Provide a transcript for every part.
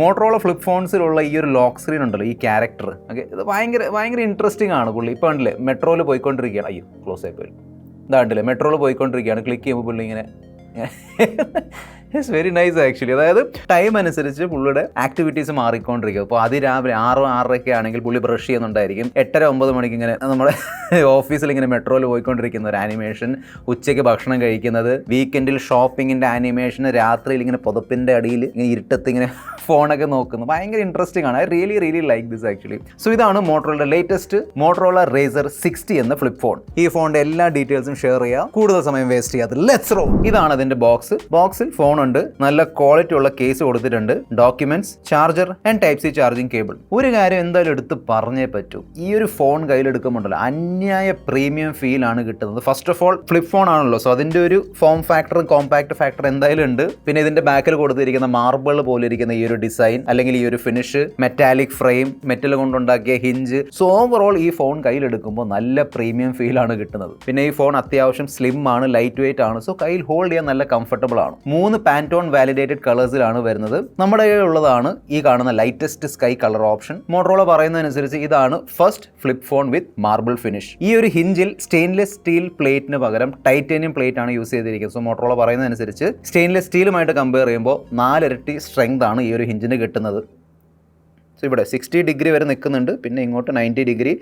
Motorola flip ഫോൺസിലുള്ള ഈ ഒരു lock screen ഉണ്ടല്ലോ, ഈ ക്യാരക്ടർ, ഓക്കെ, ഇത് ഭയങ്കര ഇൻട്രസ്റ്റിംഗ് ആണ് പുള്ളി. ഇപ്പോൾ കണ്ടില്ലേ മെട്രോയിൽ പോയിക്കൊണ്ടിരിക്കുകയാണ്, അയ്യോ ക്ലോസ് ആയിപ്പോയി, ഇതാണ്ടില്ലേ മെട്രോയിൽ പോയിക്കൊണ്ടിരിക്കുകയാണ്, ക്ലിക്ക് ചെയ്യുമ്പോൾ പുള്ളി ഇങ്ങനെ ഇറ്റ്സ് വെരി നൈസ് ആക്ച്വലി. അതായത് ടൈം അനുസരിച്ച് പുള്ളിയുടെ ആക്ടിവിറ്റീസ് മാറിക്കൊണ്ടിരിക്കും. അപ്പോൾ അതിരാവിലെ 6-6 ആണെങ്കിൽ പുള്ളി ബ്രഷ് ചെയ്യുന്നുണ്ടായിരിക്കും, 8-9 മണിക്ക് ഇങ്ങനെ നമ്മുടെ ഓഫീസിൽ ഇങ്ങനെ മെട്രോയിൽ പോയിക്കൊണ്ടിരിക്കുന്ന ഒരു ആനിമേഷൻ, ഉച്ചയ്ക്ക് ഭക്ഷണം കഴിക്കുന്നത്, വീക്കെൻഡിൽ ഷോപ്പിങ്ങിൻ്റെ ആനിമേഷൻ, രാത്രിയിൽ ഇങ്ങനെ പുതപ്പിൻ്റെ അടിയിൽ ഇങ്ങനെ ഇരുട്ടത്ത് ഇങ്ങനെ ഫോണൊക്കെ നോക്കുന്നു. ഭയങ്കര ഇൻട്രസ്റ്റിംഗ് ആണ്. I really like this actually. So ഇതാണ് മോട്ടറോളയുടെ ലേറ്റസ്റ്റ് മോട്ടറോള റേസർ 60 എന്ന ഫ്ലിപ്പ് ഫോൺ. ഈ ഫോണിൻ്റെ എല്ലാ ഡീറ്റെയിൽസും ഷെയർ ചെയ്യാം, കൂടുതൽ സമയം വേസ്റ്റ് ചെയ്യാതെ ലെറ്റ്സ് റോൾ. ഇതാണ് അതിൻ്റെ ബോക്സിൽ ഫോൺ ഉണ്ട്, നല്ല ക്വാളിറ്റി ഉള്ള കേസ് കൊടുത്തിട്ടുണ്ട്, documents, charger and type C charging cable. ഒരു കാര്യം എന്തായാലും എടുത്ത് പറഞ്ഞേ പറ്റൂ, ഈ ഒരു ഫോൺ കയ്യിലെടുക്കുമ്പോണ്ടല്ലോ അന്യായ പ്രീമിയം ഫീൽ ആണ് കിട്ടുന്നത്. First of all flip phone ആണല്ലോ, സോ അതിന്റെ ഒരു ഫോം ഫാക്ടറും കോമ്പാക്ട് ഫാക്ടർ എന്തായാലും ഉണ്ട്. പിന്നെ ഇതിന്റെ ബാക്കിൽ കൊടുത്തിരിക്കുന്ന മാർബിൾ പോലെ ഇരിക്കുന്ന ഈ ഒരു ഡിസൈൻ, അല്ലെങ്കിൽ ഈ ഒരു ഫിനിഷ്, മെറ്റാലിക് ഫ്രെയിം, മെറ്റൽ കൊണ്ടുണ്ടാക്കിയ ഹിഞ്ച്, സോ ഓവറോൾ ഈ ഫോൺ കയ്യിലെടുക്കുമ്പോൾ നല്ല പ്രീമിയം ഫീൽ ആണ് കിട്ടുന്നത്. പിന്നെ ഈ ഫോൺ അത്യാവശ്യം സ്ലിം ആണ്, ലൈറ്റ് വെയിറ്റ് ആണ്, സോ കയ്യിൽ ഹോൾഡ് ചെയ്യാൻ നല്ല കംഫർട്ടബിൾ ആണ്. 3 പാന്റോൺ വാലിഡേറ്റഡ് കളേഴ്സിലാണ് വരുന്നത്. നമ്മുടെ കയ്യിലുള്ളതാണ് ഈ കാണുന്ന lightest sky colour option. Motorola പറയുന്നതനുസരിച്ച് ഇതാണ് ഫസ്റ്റ് ഫ്ലിപ്പ് ഫോൺ വിത്ത് മാർബിൾ ഫിനിഷ്. ഈ ഒരു ഹിഞ്ചിൽ സ്റ്റെയിൻലെസ് സ്റ്റീൽ പ്ലേറ്റിന് പകരം ടൈറ്റാനിയം പ്ലേറ്റ് ആണ് യൂസ് ചെയ്തിരിക്കുന്നത്. സോ മോട്ടറോള പറയുന്നതനുസരിച്ച് സ്റ്റെയിൻലെസ് സ്റ്റീലുമായിട്ട് കമ്പയർ ചെയ്യുമ്പോൾ 4 ഇരട്ടി സ്ട്രെങ്ത് ആണ് ഈ ഒരു ഹിഞ്ചിന് കിട്ടുന്നത്. സോ ഇവിടെ 60 ഡിഗ്രി വരെ നിൽക്കുന്നുണ്ട്, പിന്നെ ഇങ്ങോട്ട് 90 ഡിഗ്രി,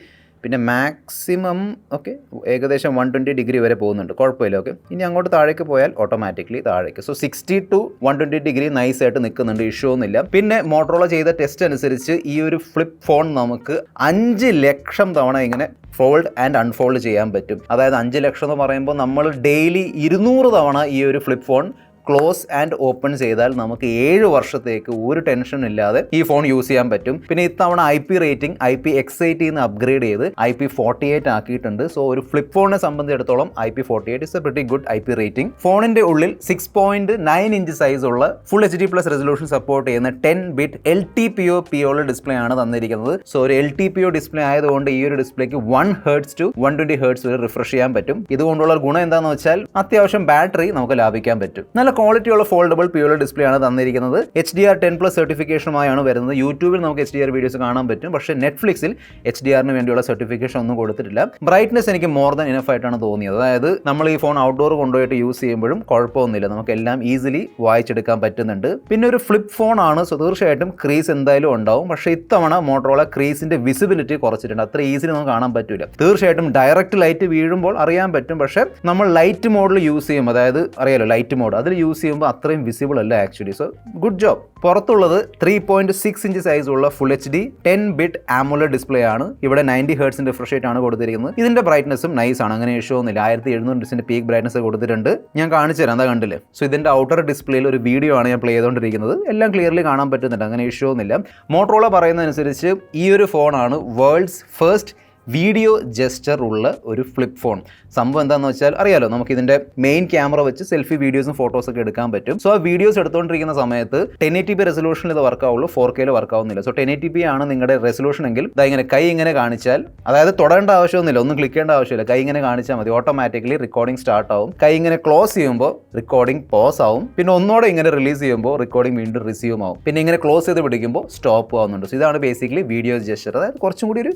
പിന്നെ മാക്സിമം ഓക്കെ ഏകദേശം 120 ഡിഗ്രി വരെ പോകുന്നുണ്ട്, കുഴപ്പമില്ല. ഓക്കെ, ഇനി അങ്ങോട്ട് താഴേക്ക് പോയാൽ ഓട്ടോമാറ്റിക്കലി താഴേക്ക്. സോ 60 to 120 ഡിഗ്രി നൈസ് ആയിട്ട് നിൽക്കുന്നുണ്ട്, ഇഷ്യൂ ഒന്നുമില്ല. പിന്നെ മോട്ടറോള ചെയ്ത ടെസ്റ്റ് അനുസരിച്ച് ഈ ഒരു ഫ്ലിപ്പ് ഫോൺ നമുക്ക് 5 ലക്ഷം തവണ ഇങ്ങനെ ഫോൾഡ് ആൻഡ് അൺഫോൾഡ് ചെയ്യാൻ പറ്റും. അതായത് 5 ലക്ഷം എന്ന് പറയുമ്പോൾ നമ്മൾ ഡെയിലി 200 തവണ ഈ ഒരു flip phone close and open ചെയ്താൽ നമുക്ക് 7 വർഷത്തേക്ക് ഒരു ടെൻഷൻ ഇല്ലാതെ ഈ ഫോൺ യൂസ് ചെയ്യാൻ പറ്റും. പിന്നെ ഇത്തവണ IP റേറ്റിംഗ് IP-X80 അപ്ഗ്രേഡ് ചെയ്ത് IP48 ആക്കിയിട്ടുണ്ട്. സോ ഒരു ഫ്ലിപ്പ് ഫോണിനെ സംബന്ധിച്ചിടത്തോളം IP48 is A pretty good IP rating. ഫോണിന്റെ ഉള്ളിൽ 6.9 ഇഞ്ച് സൈസ് ഉള്ള ഫുൾ HD+ റെസൊല്യൂഷൻ സപ്പോർട്ട് ചെയ്യുന്ന 10-bit LTPO POLED ഡിസ്പ്ലേ ആണ് തന്നിരിക്കുന്നത്. സോ ഒരു LTPO ഡിസ്പ്ലേ ആയതുകൊണ്ട് ഈ ഒരു ഡിസ്പ്ലേക്ക് 1 Hz to 120 Hz വരെ റിഫ്രഷ് ചെയ്യാൻ പറ്റും. ഇതുകൊണ്ടുള്ള ഗുണം എന്താണെന്ന് വെച്ചാൽ അത്യാവശ്യം ബാറ്ററി നമുക്ക് ലാഭിക്കാൻ പറ്റും. നല്ല ക്വാളിറ്റിയുള്ള ഫോൾഡബിൾ POLED ഡിസ്പ്ലേ ആണ് തന്നിരിക്കുന്നത്. HDR10+ സർട്ടിഫിക്കേഷനുമായാണ് വരുന്നത്. യൂട്യൂബിൽ നമുക്ക് HDR വീഡിയോസ് കാണാൻ പറ്റും, പക്ഷേ നെറ്റ്ഫ്ലിക്സിൽ HDRന് വേണ്ടിയുള്ള സർട്ടിഫിക്കേഷൻ ഒന്നും കൊടുത്തിട്ടില്ല. ബ്രൈറ്റ്നസ് എനിക്ക് മോർ ദാൻ ഇനഫ് ആയിട്ടാണ് തോന്നിയത്. അതായത് നമ്മൾ ഈ ഫോൺ ഔട്ട്ഡോർ കൊണ്ടുപോയിട്ട് യൂസ് ചെയ്യുമ്പോഴും കുഴപ്പമൊന്നുമില്ല, നമുക്ക് എല്ലാം ഈസിലി വായിച്ചെടുക്കാൻ പറ്റുന്നുണ്ട്. പിന്നെ ഒരു ഫ്ലിപ്പ് ഫോൺ ആണ്, സോ തീർച്ചയായിട്ടും ക്രീസ് എന്തായാലും ഉണ്ടാവും. പക്ഷേ ഇത്തവണ മോട്ടറോള ക്രീസിന്റെ വിസിബിലിറ്റി കുറച്ചിട്ടുണ്ട്, അത്ര ഈസിലി നമുക്ക് കാണാൻ പറ്റില്ല. തീർച്ചയായിട്ടും ഡയറക്റ്റ് ലൈറ്റ് വീഴുമ്പോൾ അറിയാൻ പറ്റും, പക്ഷേ നമ്മൾ ലൈറ്റ് മോഡിൽ യൂസ് ചെയ്യും, അതായത് അറിയാലോ ലൈറ്റ് മോഡ്, അതിൽ യൂസ് ചെയ്യുമ്പോൾ അത്രയും വിസിബിൾ അല്ല ആക്ച്വലി. So good job. പുറത്തുള്ളത് 3.6 ഇഞ്ച് സൈസ് ഉള്ള full HD 10-bit AMOLED display ആണ്. ഇവിടെ 90 Hz റിഫ്രഷ് റേറ്റ് ആണ് കൊടുത്തിരിക്കുന്നത്. ഇതിന്റെ ബ്രൈറ്റ്നസും നൈസ് ആണ്, അങ്ങനെ ഇഷ്യൂ ഒന്നുമില്ല. 1700 നിറ്റ്സിന്റെ പീക്ക് ബ്രൈറ്റ്നസ് കൊടുത്തിട്ടുണ്ട്. ഞാൻ കാണിച്ചു തരാം, എന്താ കണ്ടില്ലേ. സോ ഇതിന്റെ ഔട്ടർ ഡിസ്പ്ലേയിൽ ഒരു വീഡിയോ ആണ് ഞാൻ പ്ലേ ചെയ്തുകൊണ്ടിരിക്കുന്നത്, എല്ലാം ക്ലിയർലി കാണാൻ പറ്റുന്നുണ്ട്, അങ്ങനെ ഇഷ്യൂ ഒന്നുമില്ല. മോട്ടറോള പറയുന്നതനുസരിച്ച് ഈ ഒരു ഫോണാണ് വേൾഡ്സ് ഫസ്റ്റ് വീഡിയോ ജെസ്റ്റർ ഉള്ള ഒരു ഫ്ലിപ്പ് ഫോൺ. സംഭവം എന്താണെന്ന് വെച്ചാൽ അറിയാലോ, നമുക്ക് ഇതിന്റെ മെയിൻ ക്യാമറ വെച്ച് സെൽഫി വീഡിയോസും ഫോട്ടോസൊക്കെ എടുക്കാൻ പറ്റും. സോ ആ വീഡിയോസ് എടുത്തുകൊണ്ടിരിക്കുന്ന സമയത്ത് 1080p റെസൊല്യൂഷനിൽ ഇത് വർക്കാവുള്ളൂ, 4K വർക്ക് ആവുന്നില്ല. സോ 1080p ആണ് നിങ്ങളുടെ റെസൊല്യൂഷൻ എങ്കിൽ ഇങ്ങനെ കൈ ഇങ്ങനെ കാണിച്ചാൽ, അതായത് തൊടേണ്ട ആവശ്യമൊന്നുമില്ല, ഒന്നും ക്ലിക്ക് ചെയ്യേണ്ട ആവശ്യമില്ല, കൈ ഇങ്ങനെ കാണിച്ചാൽ മതി, ഓട്ടോമാറ്റിക്കലി റെക്കോർഡിംഗ് സ്റ്റാർട്ട് ആവും. കൈ ഇങ്ങനെ ക്ലോസ് ചെയ്യുമ്പോൾ റെക്കോർഡിംഗ് പോസ് ആവും, പിന്നെ ഒന്നോടെ ഇങ്ങനെ റിലീസ് ചെയ്യുമ്പോൾ റെക്കോർഡിംഗ് വീണ്ടും റിസ്യൂം ആവും, പിന്നെ ഇങ്ങനെ ക്ലോസ് ചെയ്ത് പിടിക്കുമ്പോൾ സ്റ്റോപ്പ് ആവുന്നുണ്ട്. സോ ഇതാണ് ബേസിക്കലി വീഡിയോ ജെസ്റ്റർ. അതായത് കുറച്ചും കൂടി ഒരു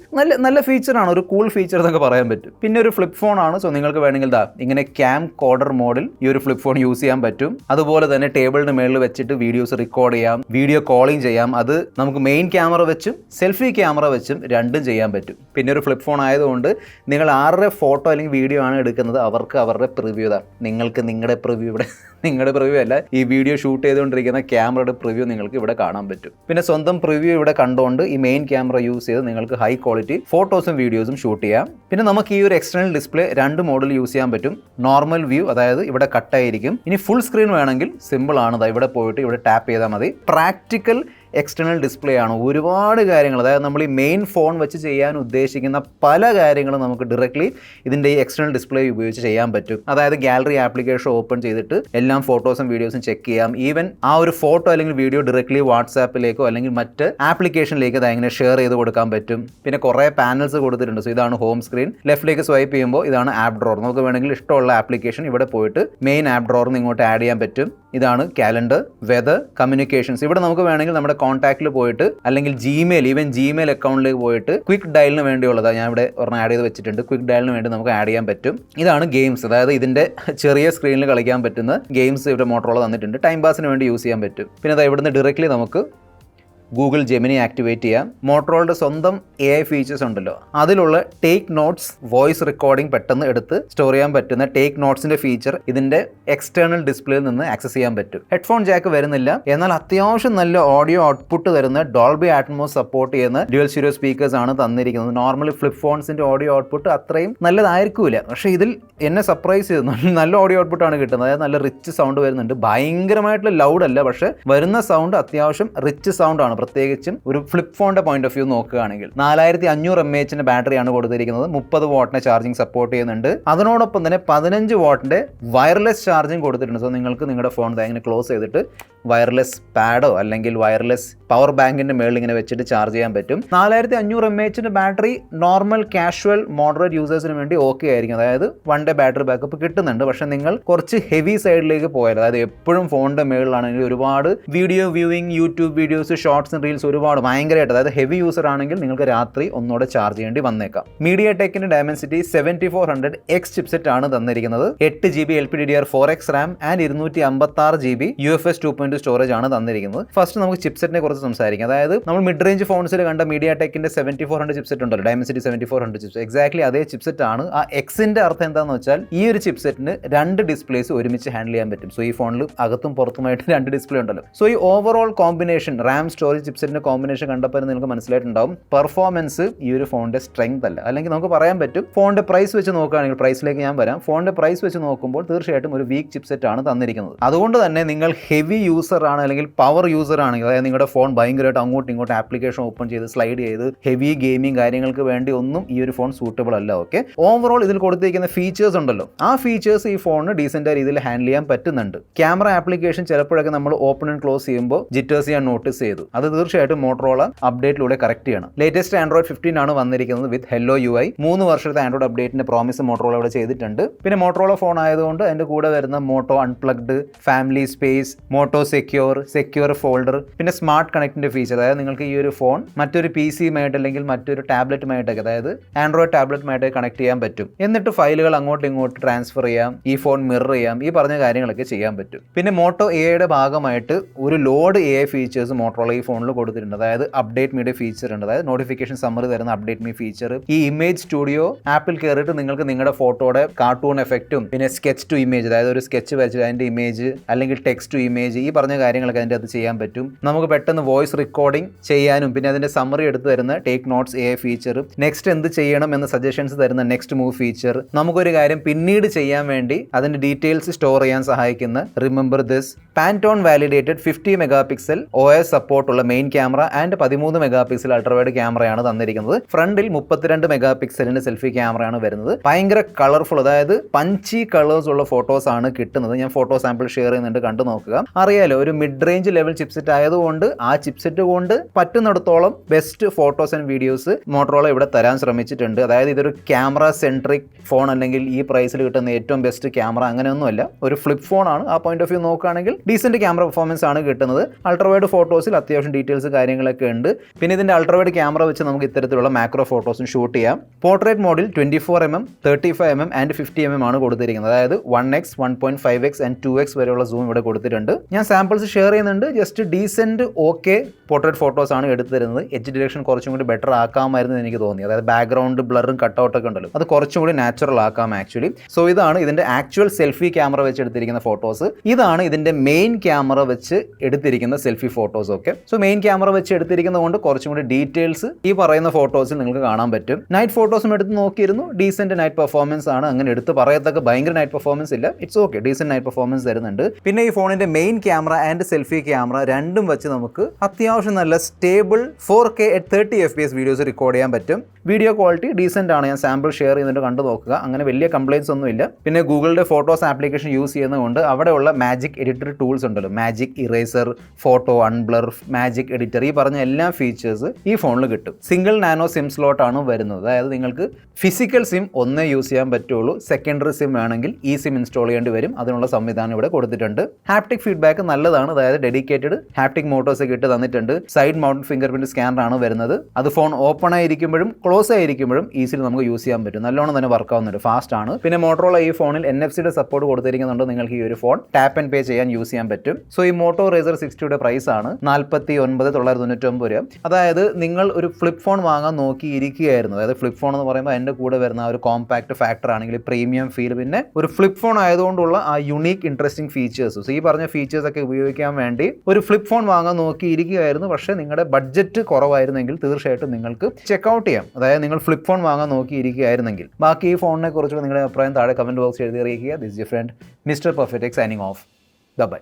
നല്ല ഫീച്ചറാണ്, ഒരു കൂൾ ഫീച്ചർ എന്നൊക്കെ പറയാൻ പറ്റും. പിന്നെ ഒരു ഫ്ലിപ്പ് ഫോൺ ആണ്, സോ നിങ്ങൾക്ക് വേണമെങ്കിൽ ഇങ്ങനെ ക്യാം കോഡർ മോഡിൽ ഈ ഒരു ഫ്ലിപ്പ് ഫോൺ യൂസ് ചെയ്യാൻ പറ്റും. അതുപോലെ തന്നെ ടേബിളിന് മേളിൽ വെച്ചിട്ട് വീഡിയോസ് റെക്കോർഡ് ചെയ്യാം, വീഡിയോ കോളിംഗ് ചെയ്യാം. അത് നമുക്ക് മെയിൻ ക്യാമറ വെച്ചും സെൽഫി ക്യാമറ വെച്ചും രണ്ടും ചെയ്യാൻ പറ്റും. പിന്നെ ഒരു ഫ്ലിപ്പ് ഫോൺ ആയതുകൊണ്ട് നിങ്ങൾ ആരുടെ ഫോട്ടോ അല്ലെങ്കിൽ വീഡിയോ ആണ് എടുക്കുന്നത് അവർക്ക് അവരുടെ പ്രിവ്യൂ നിങ്ങൾക്ക് നിങ്ങളുടെ പ്രിവ്യൂ ഇവിടെ നിങ്ങളുടെ പ്രിവ്യൂ അല്ല, ഈ വീഡിയോ ഷൂട്ട് ചെയ്തുകൊണ്ടിരിക്കുന്ന ക്യാമറയുടെ പ്രിവ്യൂ നിങ്ങൾക്ക് ഇവിടെ കാണാൻ പറ്റും. പിന്നെ സ്വന്തം പ്രിവ്യൂ ഇവിടെ കണ്ടുകൊണ്ട് ഈ മെയിൻ ക്യാമറ യൂസ് ചെയ്ത് നിങ്ങൾക്ക് ഹൈ ക്വാളിറ്റി ഫോട്ടോസും വീഡിയോസും ഷൂട്ട് ചെയ്യാം. പിന്നെ നമുക്ക് ഈ ഒരു എക്സ്റ്റേണൽ ഡിസ്പ്ലേ 2 മോഡിൽ യൂസ് ചെയ്യാൻ പറ്റും. നോർമൽ വ്യൂ, അതായത് ഇവിടെ കട്ടായിരിക്കും. ഇനി ഫുൾ സ്ക്രീൻ വേണമെങ്കിൽ സിമ്പിൾ ആണ്, ഇവിടെ പോയിട്ട് ഇവിടെ ടാപ്പ് ചെയ്താൽ മതി. പ്രാക്ടിക്കൽ എക്സ്റ്റേണൽ ഡിസ്പ്ലേ ആണ്. ഒരുപാട് കാര്യങ്ങൾ, അതായത് നമ്മൾ ഈ മെയിൻ ഫോൺ വെച്ച് ചെയ്യാൻ ഉദ്ദേശിക്കുന്ന പല കാര്യങ്ങളും നമുക്ക് ഡയറക്ട്ലി ഇതിൻ്റെ ഈ എക്സ്റ്റേണൽ ഡിസ്പ്ലേ ഉപയോഗിച്ച് ചെയ്യാൻ പറ്റും. അതായത് ഗാലറി ആപ്ലിക്കേഷൻ ഓപ്പൺ ചെയ്തിട്ട് എല്ലാം ഫോട്ടോസും വീഡിയോസും ചെക്ക് ചെയ്യാം. ഈവൻ ആ ഒരു ഫോട്ടോ അല്ലെങ്കിൽ വീഡിയോ ഡയറക്ട്ലി വാട്സാപ്പിലേക്കോ അല്ലെങ്കിൽ മറ്റ് ആപ്ലിക്കേഷനിലേക്ക് അത് എങ്ങനെ ഷെയർ ചെയ്ത് കൊടുക്കാൻ പറ്റും. പിന്നെ കുറേ പാനൽസ് കൊടുത്തിട്ടുണ്ട്. സോ ഇതാണ് ഹോം സ്ക്രീൻ, ലെഫ്റ്റിലേക്ക് സ്വൈപ്പ് ചെയ്യുമ്പോൾ ഇതാണ് ആപ്പ് ഡ്രോർ. നമുക്ക് വേണമെങ്കിൽ ഇഷ്ടമുള്ള ആപ്ലിക്കേഷൻ ഇവിടെ പോയിട്ട് മെയിൻ ആപ്പ് ഡ്രോറിന് ഇങ്ങോട്ട് ആഡ് ചെയ്യാൻ പറ്റും. ഇതാണ് കാലണ്ടർ, വെതർ, കമ്മ്യൂണിക്കേഷൻസ്. ഇവിടെ നമുക്ക് വേണമെങ്കിൽ നമ്മുടെ കോൺടാക്റ്റിൽ പോയിട്ട് അല്ലെങ്കിൽ ജിമെയിൽ അക്കൗണ്ടിലേക്ക് പോയിട്ട് ക്വിക്ക് ഡയലിന് വേണ്ടിയുള്ളത് ഞാൻ ഇവിടെ ഒരെണ്ണം ആഡ് ചെയ്ത് വെച്ചിട്ടുണ്ട്. ക്വിക്ക് ഡയലിന് വേണ്ടി നമുക്ക് ആഡ് ചെയ്യാൻ പറ്റും. ഇതാണ് ഗെയിംസ്, അതായത് ഇതിന്റെ ചെറിയ സ്ക്രീനിൽ കളിക്കാൻ പറ്റുന്ന ഗെയിംസ് ഇവിടെ മോട്ടോറോള തന്നിട്ടുണ്ട്. ടൈം പാസിന് വേണ്ടി യൂസ് ചെയ്യാൻ പറ്റും. പിന്നെ അത് ഇവിടുന്ന് ഡയറക്റ്റ്ലി നമുക്ക് ഗൂഗിൾ ജെമിനി ആക്ടിവേറ്റ് ചെയ്യാം. മോട്ടോറോളയുടെ സ്വന്തം AI ഫീച്ചേഴ്സ് ഉണ്ടല്ലോ, അതിലുള്ള ടേക്ക് നോട്ട്സ് വോയിസ് റെക്കോർഡിംഗ് പെട്ടെന്ന് എടുത്ത് സ്റ്റോർ ചെയ്യാൻ പറ്റുന്ന ടേക്ക് നോട്ട്സിന്റെ ഫീച്ചർ ഇതിന്റെ എക്സ്റ്റേണൽ ഡിസ്പ്ലേയിൽ നിന്ന് ആക്സസ് ചെയ്യാൻ പറ്റും. ഹെഡ്ഫോൺ ജാക്ക് വരുന്നില്ല, എന്നാൽ അത്യാവശ്യം നല്ല ഓഡിയോ ഔട്ട്പുട്ട് തരുന്ന ഡോൾബി ആറ്റ്മോസ് സപ്പോർട്ട് ചെയ്യുന്ന ഡ്യുവൽ സ്റ്റീരിയോ സ്പീക്കേഴ്സ് ആണ് തന്നിരിക്കുന്നത്. നോർമലി ഫ്ലിപ്പ് ഫോൺസിന്റെ ഓഡിയോ ഔട്ട്പുട്ട് അത്രയും നല്ലതായിരിക്കില്ല, പക്ഷേ ഇതിൽ എന്നെ സർപ്രൈസ് ചെയ്തു. നല്ല ഓഡിയോ ഔട്ട്പുട്ട് ആണ് കിട്ടുന്നത്. അതായത് നല്ല റിച്ച് സൗണ്ട് വരുന്നുണ്ട്. ഭയങ്കരമായിട്ടുള്ള ലൗഡ് അല്ല, പക്ഷേ വരുന്ന സൗണ്ട് അത്യാവശ്യം റിച്ച് സൗണ്ട് ആണ്. പ്രത്യേകിച്ചും ഒരു ഫ്ലിപ്പ് ഫോണിന്റെ പോയിന്റ് ഓഫ് വ്യൂ നോക്കുകയാണെങ്കിൽ 4500 mAh ബാറ്ററിയാണ് കൊടുത്തിരിക്കുന്നത്. 30 വാട്ടിന്റെ ചാർജിങ് സപ്പോർട്ട് ചെയ്യുന്നുണ്ട്. അതിനോടൊപ്പം തന്നെ 15 വാട്ടിന്റെ വയർലെസ് ചാർജിങ് കൊടുത്തിട്ടുണ്ട്. സോ നിങ്ങൾക്ക് നിങ്ങളുടെ ഫോൺ ഇങ്ങനെ ക്ലോസ് ചെയ്തിട്ട് വയർലെസ് പാഡോ അല്ലെങ്കിൽ വയർലെസ് പവർ ബാങ്കിന്റെ മേളിൽ ഇങ്ങനെ വെച്ചിട്ട് ചാർജ് ചെയ്യാൻ പറ്റും. 4500 mAh battery normal casual moderate യൂസേഴ്സിന് വേണ്ടി ഓക്കെ ആയിരിക്കും. അതായത് 1 ഡേ ബാറ്ററി ബാക്കപ്പ് കിട്ടുന്നുണ്ട്. പക്ഷെ നിങ്ങൾ കുറച്ച് ഹെവി സൈഡിലേക്ക് പോയാൽ, അതായത് എപ്പോഴും ഫോണിന്റെ മേളിലാണെങ്കിൽ ഒരുപാട് video viewing, YouTube videos, shorts, reels ഒരുപാട് ഭയങ്കരമായിട്ട്, അതായത് ഹെവി യൂസർ ആണെങ്കിൽ നിങ്ങൾക്ക് രാത്രി ഒന്നുകൂടെ ചാർജ് ചെയ്യേണ്ടി വന്നേക്കാം. MediaTekന്റെ Dimensity 7400X ചിപ്സെറ്റ് ആണ് തന്നിരിക്കുന്നത്. 8GB LPDDR4X RAM and 256GB UFS 2.2 storage ആണ് തന്നിരിക്കുന്നത്. ഫസ്റ്റ് നമുക്ക് ചിപ്സെറ്റിനെ കുറിച്ച് സംസാരിക്കാം. അതായത് നമ്മൾ മിഡ് റേഞ്ച് ഫോൺസിൽ കണ്ട MediaTekന്റെ 7400 ചിപ്സെറ്റ് ഉണ്ടല്ലോ, Dimensity 7400 ചിപ്സെറ്റ്, എക്സാക്ട്ലി അതേ ചിപ്സെറ്റ് ആണ്. ആ എക്സിന്റെ അർത്ഥം എന്താണെന്ന് വെച്ചാൽ ഈ ഒരു ചിപ്സെറ്റിന് 2 ഡിസ്പ്ലേസ് ഒരുമിച്ച് ഹാൻഡിൽ ചെയ്യാൻ പറ്റും. സോ ഈ ഫോണിൽ അകത്തും പുറത്തുമായിട്ട് 2 ഡിസ്പ്ലേ ഉണ്ടല്ലോ. സോ ഈ ഓവറോൾ കോമ്പിനേഷൻ, റാം, സ്റ്റോറേജ്, ചിപ്സെറ്റിന്റെ കോമ്പിനേഷൻ കണ്ടപ്പോൾ നിങ്ങൾക്ക് മനസ്സിലായിട്ടുണ്ടാവും പെർഫോമൻസ് ഈ ഒരു ഫോണിന്റെ സ്ട്രെങ്ത് അല്ല. അല്ലെങ്കിൽ നമുക്ക് പറയാൻ പറ്റും ഫോണിന്റെ പ്രൈസ് വെച്ച് നോക്കുകയാണെങ്കിൽ, പ്രൈസിലേക്ക് ഞാൻ വരാം, ഫോണിന്റെ പ്രൈസ് വെച്ച് നോക്കുമ്പോൾ തീർച്ചയായിട്ടും ഒരു വീക്ക് ചിപ്സെറ്റ് ആണ് തന്നിരിക്കുന്നത്. അതുകൊണ്ട് തന്നെ നിങ്ങൾ ഹെവി യൂസർ ആണ് അല്ലെങ്കിൽ പവർ യൂസർ ആണെങ്കിൽ, അതായത് നിങ്ങളുടെ ഫോൺ ഭയങ്കരമായിട്ട് അങ്ങോട്ടും ഇങ്ങോട്ടും ആപ്ലിക്കേഷൻ ഓപ്പൺ ചെയ്ത് സ്ലൈഡ് ചെയ്ത് ഹെവി ഗെയിമിംഗ് കാര്യങ്ങൾക്ക് വേണ്ടി ഒന്നും ഈ ഒരു ഫോൺ സൂട്ടബിൾ അല്ല. ഓക്കെ, ഓവറോൾ ഇതിൽ കൊടുത്തിരിക്കുന്ന ഫീച്ചേഴ്സ് ഉണ്ടല്ലോ, ആ ഫീച്ചേഴ്സ് ഈ ഫോണിന് ഡീസെന്റ് രീതിയിൽ ഹാൻഡിൽ ചെയ്യാൻ പറ്റുന്നുണ്ട്. ക്യാമറ ആപ്ലിക്കേഷൻ ചിലപ്പോഴൊക്കെ നമ്മൾ ഓപ്പൺ ആൻഡ് ക്ലോസ് ചെയ്യുമ്പോൾ ജിറ്റേഴ്സ് ഞാൻ നോട്ടീസ് ചെയ്തു. അത് തീർച്ചയായിട്ടും മോട്ടോറോള അപ്ഡേറ്റിലൂടെ കറക്റ്റ് ചെയ്യണം. ലേറ്റസ്റ്റ് ആൻഡ്രോയിഡ് 15 ആണ് വന്നിരിക്കുന്നത് വിത്ത് ഹെല്ലോ UI. 3 വർഷത്തെ ആൻഡ്രോയിഡ് അപ്ഡേറ്റിന്റെ പ്രോമിസ് മോട്ടോറോള ഇവിടെ ചെയ്തിട്ടുണ്ട്. പിന്നെ മോട്ടോറോള ഫോൺ ആയതുകൊണ്ട് അതിന്റെ കൂടെ വരുന്ന Moto unplugged, family space, Moto secure folder, പിന്നെ സ്മാർട്ട് കണക്റ്റിന്റെ ഫീച്ചർ. അതായത് നിങ്ങൾക്ക് ഈ ഒരു ഫോൺ മറ്റൊരു PC-മായിട്ട് അല്ലെങ്കിൽ മറ്റൊരു ടാബ്ലറ്റുമായിട്ടൊക്കെ, അതായത് ആൻഡ്രോയിഡ് ടാബ്ലറ്റുമായിട്ട് കണക്ട് ചെയ്യാൻ പറ്റും. എന്നിട്ട് ഫയലുകൾ അങ്ങോട്ടും ഇങ്ങോട്ട് ട്രാൻസ്ഫർ ചെയ്യാം, ഈ ഫോൺ മിറർ ചെയ്യാം, ഈ പറഞ്ഞ കാര്യങ്ങളൊക്കെ ചെയ്യാൻ പറ്റും. പിന്നെ മോട്ടോ AI ഭാഗമായിട്ട് ഒരു ലോഡ് AI ഫീച്ചേഴ്സ് മോട്ടോറോള ഈ ഫോണിൽ കൊടുത്തിട്ടുണ്ട്. അതായത് അപ്ഡേറ്റ് മീഡിയ ഫീച്ചർ ഉണ്ട്, അതായത് നോട്ടിഫിക്കേഷൻ സമ്മറി തരുന്ന അപ്ഡേറ്റ് മീ ഫീച്ചർ. ഈ ഇമേജ് സ്റ്റുഡിയോ ആപ്പിൽ കയറിയിട്ട് നിങ്ങൾക്ക് നിങ്ങളുടെ ഫോട്ടോയുടെ കാർട്ടൂൺ എഫക്റ്റും പിന്നെ സ്കെച്ച് ടു ഇമേജ്, അതായത് ഒരു സ്കെച്ച് വരച്ചിട്ട് അതിന്റെ ഇമേജ് അല്ലെങ്കിൽ ടെക്സ്റ്റ് ടു ഇമേജ്, ഈ പറഞ്ഞ കാര്യങ്ങളൊക്കെ അതിൻ്റെ അത് ചെയ്യാൻ പറ്റും. നമുക്ക് പെട്ടെന്ന് വോയിസ് റെക്കോർഡിംഗ് ചെയ്യാനും പിന്നെ അതിന്റെ സമ്മറി എടുത്ത് തരുന്ന take notes AI feature, next എന്ത് ചെയ്യണം എന്ന സജഷൻസ് തരുന്ന നെക്സ്റ്റ് മൂവ് ഫീച്ചർ, നമുക്കൊരു കാര്യം പിന്നീട് ചെയ്യാൻ വേണ്ടി അതിന്റെ ഡീറ്റെയിൽസ് സ്റ്റോർ ചെയ്യാൻ സഹായിക്കുന്ന remember this, Pantone validated 50 megapixel OS സപ്പോർട്ടുള്ള main camera and 13 megapixel ultrawide ക്യാമറയാണ് തന്നിരിക്കുന്നത്. ഫ്രണ്ടിൽ 32 മെഗാപിക്സലിന്റെ സെൽഫി ക്യാമറയാണ് വരുന്നത്. ഭയങ്കര കളർഫുൾ, അതായത് പഞ്ചി കളേഴ്സ് ഉള്ള ഫോട്ടോസ് ആണ് കിട്ടുന്നത്. ഞാൻ ഫോട്ടോ സാമ്പിൾ ഷെയർ ചെയ്യുന്നുണ്ട്, കണ്ടു നോക്കുക. അറിയാലോ, ഒരു മിഡ് റേഞ്ച് ലെവൽ ചിപ്സെറ്റ് ആയതുകൊണ്ട് ആ ചിപ്സെറ്റ് കൊണ്ട് പറ്റുന്നിടത്തോളം best photos and videos Motorola ഇവിടെ തരാൻ ശ്രമിച്ചിട്ടുണ്ട്. അതായത് ഇതൊരു ക്യാമറ സെൻട്രിക് ഫോൺ അല്ലെങ്കിൽ ഈ പ്രൈസിൽ കിട്ടുന്ന ഏറ്റവും ബെസ്റ്റ് ക്യാമറ അങ്ങനെയൊന്നുമല്ല. ഒരു ഫ്ലിപ്പ് ഫോൺ ആണ്. ആ പോയിന്റ് ഓഫ് വ്യൂ നോക്കുകയാണെങ്കിൽ ഡീസെന്റ് ക്യാമറ പെർഫോമൻസ് ആണ് കിട്ടുന്നത്. അൾട്രാവൈഡ് ഫോട്ടോസിൽ അത്യാവശ്യം ഡീറ്റെയിൽസ് കാര്യങ്ങളൊക്കെ ഉണ്ട്. പിന്നെ ഇതിന്റെ അൾട്രാവൈഡ് ക്യാമറ വെച്ച് നമുക്ക് ഇത്തരത്തിലുള്ള മാക്രോ ഫോട്ടോസും ഷൂട്ട് ചെയ്യാം. പോർട്രേറ്റ് മോഡിൽ 24mm, 35mm ആൻഡ് 50mm ആണ് കൊടുത്തിരിക്കുന്നത്. അതായത് 1x, 1.5x ആൻഡ് 2x വരെയുള്ള സൂം ഇവിടെ കൊടുത്തിട്ടുണ്ട്. ഞാൻ സാമ്പിൾസ് ഷെയർ ചെയ്യുന്നുണ്ട്. Just decent okay portrait photos ആണ് എടുത്തു തരുന്നത്. എഡ്ജ് ഡിറക്ഷൻ കുറച്ചും കൂടി ബെറ്റർ ആക്കാമായിരുന്നു എനിക്ക് തോന്നി. അതായത് ബാക്ക്ഗ്രൗണ്ട് ബ്ലറും കട്ടൗട്ടൊക്കെ ഉണ്ടല്ലോ, അത് കുറച്ചും കൂടി നാച്ചുറൽ ആക്കാം ആക്ച്വലി. സോ ഇതാണ് ഇതിന്റെ ആക്ച്വൽ സെൽഫി ക്യാമറ വെച്ച് എടുത്തിരിക്കുന്ന ഫോട്ടോസ്. ഇതാണ് ഇതിന്റെ മെയിൻ ക്യാമറ വെച്ച് എടുത്തിരിക്കുന്ന selfie photos. Okay, so main camera വെച്ച് എടുത്തിരിക്കുന്നത് കൊണ്ട് കുറച്ചും കൂടി ഡീറ്റെയിൽസ് ഈ പറയുന്ന ഫോട്ടോസിൽ നിങ്ങൾക്ക് കാണാൻ പറ്റും. നൈറ്റ് ഫോട്ടോസും എടുത്ത് നോക്കിയിരുന്നു. ഡീസെന്റ് നൈറ്റ് പെർഫോമൻസ് ആണ്. അങ്ങനെ എടുത്ത് പറയത്തക്ക ഭയങ്കര നൈറ്റ് പെർഫോമൻസ് ഇല്ല. It's okay, decent night performance തരുന്നുണ്ട്. പിന്നെ ഈ ഫോണിന്റെ main camera camera and selfie camera രണ്ടും വെച്ച് നമുക്ക് അത്യാവശ്യം നല്ല stable 4K at 30 FPS videos record ചെയ്യാൻ പറ്റും. വീഡിയോ ക്വാളിറ്റി ഡീസൻ്റ് ആണ്. ഞാൻ സാമ്പിൾ ഷെയർ ചെയ്യുന്നുണ്ട്, കണ്ടു നോക്കുക. അങ്ങനെ വലിയ കംപ്ലയിൻസ് ഒന്നുമില്ല. പിന്നെ ഗൂഗിളിൻ്റെ ഫോട്ടോസ് ആപ്ലിക്കേഷൻ യൂസ് ചെയ്യുന്നതുകൊണ്ട് അവിടെയുള്ള മാജിക് എഡിറ്റർ ടൂൾസ് ഉണ്ടല്ലോ, magic eraser, photo unblur, magic editor, ഈ പറഞ്ഞ എല്ലാ ഫീച്ചേഴ്സ് ഈ ഫോണിൽ കിട്ടും. സിംഗിൾ നാനോ സിം സ്ലോട്ട് ആണ് വരുന്നത്. അതായത് നിങ്ങൾക്ക് ഫിസിക്കൽ സിം ഒന്നേ യൂസ് ചെയ്യാൻ പറ്റുള്ളൂ. സെക്കൻഡറി സിം വേണമെങ്കിൽ ഈ സിം ഇൻസ്റ്റാൾ ചെയ്യേണ്ടി വരും. അതിനുള്ള സംവിധാനം ഇവിടെ കൊടുത്തിട്ടുണ്ട്. ഹാപ്റ്റിക് ഫീഡ്ബാക്ക് നല്ലതാണ്. അതായത് ഡെഡിക്കേറ്റഡ് ഹാപ്റ്റിക് മോട്ടോഴ്സ് ഒക്കെ ഇട്ട് തന്നിട്ടുണ്ട്. Side mount finger print scanner ആണ് വരുന്നത്. അത് ഫോൺ ഓപ്പൺ ആയിരിക്കുമ്പോഴും ക്ലോസ് ആയിരിക്കുമ്പോഴും ഈസിലി നമുക്ക് യൂസ് ചെയ്യാൻ പറ്റും. നല്ലോണം തന്നെ വർക്ക് ആവുന്നുണ്ട്, ഫാസ്റ്റ് ആണ്. പിന്നെ മോട്ടോറോള ഈ ഫോണിൽ NFC-യുടെ സപ്പോർട്ട് കൊടുത്തിരിക്കുന്നുണ്ട്. നിങ്ങൾക്ക് ഈ ഒരു ഫോൺ ടാപ്പ് ആൻഡ് പേ ചെയ്യാൻ യൂസ് ചെയ്യാൻ പറ്റും. സോ ഈ മോട്ടോ റേസർ 60യുടെ പ്രൈസ് ആണ് 49,999 രൂപ. അതായത് നിങ്ങൾ ഒരു ഫ്ലിപ്പ് ഫോൺ വാങ്ങാൻ നോക്കിയിരിക്കുകയായിരുന്നു. അതായത് ഫ്ലിപ്പ് ഫോൺ എന്ന് പറയുമ്പോൾ എൻ്റെ കൂടെ വരുന്ന ഒരു കോമ്പാക്ട് ഫാക്ടർ ആണെങ്കിൽ പ്രീമിയം ഫീൽ, പിന്നെ ഒരു ഫ്ലിപ്പ് ഫോൺ ആയതുകൊണ്ടുള്ള ആ യുണീക്ക് ഇൻട്രസ്റ്റിംഗ് ഫീച്ചേഴ്സ്. സോ ഈ പറഞ്ഞ ഫീച്ചേഴ്സ് ഒക്കെ ഉപയോഗിക്കാൻ വേണ്ടി ഒരു ഫ്ലിപ്പ് ഫോൺ വാങ്ങാൻ നോക്കിയിരിക്കുകയായിരുന്നു. പക്ഷേ നിങ്ങളുടെ ബഡ്ജറ്റ് കുറവായിരുന്നെങ്കിൽ തീർച്ചയായിട്ടും നിങ്ങൾക്ക് ചെക്കൗട്ട് ചെയ്യാം. അതായത് നിങ്ങൾ ഫ്ലിപ്പ് ഫോൺ വാങ്ങാൻ നോക്കിയിരിക്കുകയായിരുന്നെങ്കിൽ. ബാക്കി ഈ ഫോണിനെ കുറിച്ചുള്ള നിങ്ങളുടെ അഭിപ്രായം താഴെ കമൻറ്റ് ബോക്സ് എഴുതി അറിയിക്കുക. This is your friend mister perfect signing off. By.